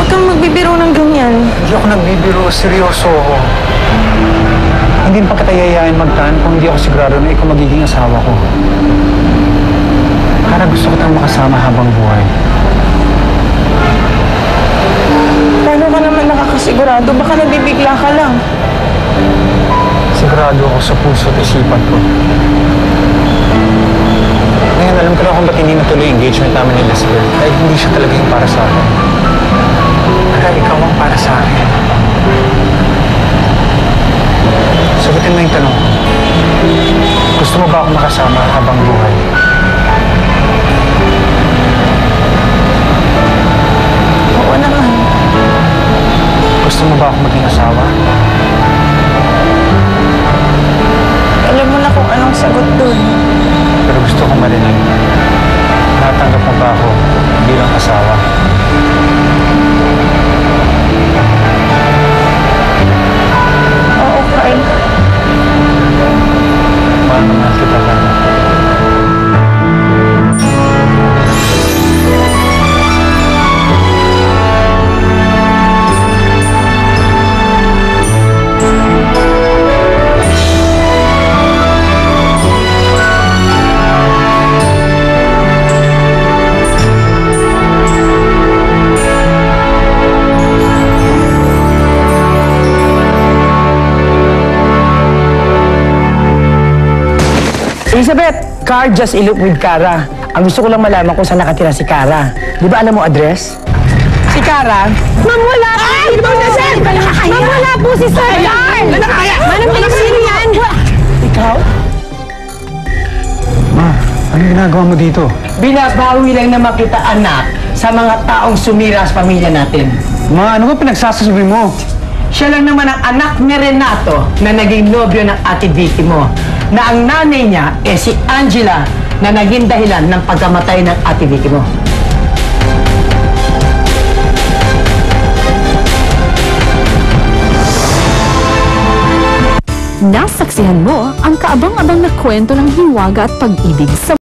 Huwag kang magbibiro ng ganyan. Hindi ako nagbibiro, seryoso ako. Hindi pa kita yayain magtaan kung hindi ako sigurado na ikaw magiging asawa ko. Para gusto kitang makasama habang buhay. Paano ka naman nakakasigurado? Baka nabibigla ka lang. Sigurado ako sa puso at isipan ko. Ngayon, alam ko na kung ba't hindi natuloy yung engagement namin ni Elizabeth. Dahil hindi siya talaga yung para sa akin. Kaya ikaw ang para sa akin. Sagutin mo yung tanong ko. Gusto mo ba ako makasama habang buhay? Oo naman. Gusto mo ba ako maging asawa? Alam mo na kung anong sagot dun. Pero gusto ko marinig. Natanggap mo ba ako bilang asawa? Oo, Kyle. Mahal na mahal kita lang. Elizabeth, Car just eloped with Cara. Ang gusto ko lang malaman kung saan nakatira si Cara. Di ba alam mo address? Si Cara? Ma'am, wala po dito! Ma'am, wala po si Sir Carl! Manang Pilipino yan! Ikaw? Ma, anong ginagawa mo dito? Binabawi lang naman kita, anak, sa mga taong sumira sa pamilya natin. Ma, ano ba pinagsasasabi mo? Siya lang naman ang anak ni Renato na naging nobyo ng ate Vicky mo. Na ang nanay niya si Angela na naging dahilan ng pagkamatay ng ate Vicky mo. Nasaksihan mo ang kaabang-abang na kwento ng hiwaga at pag-ibig sa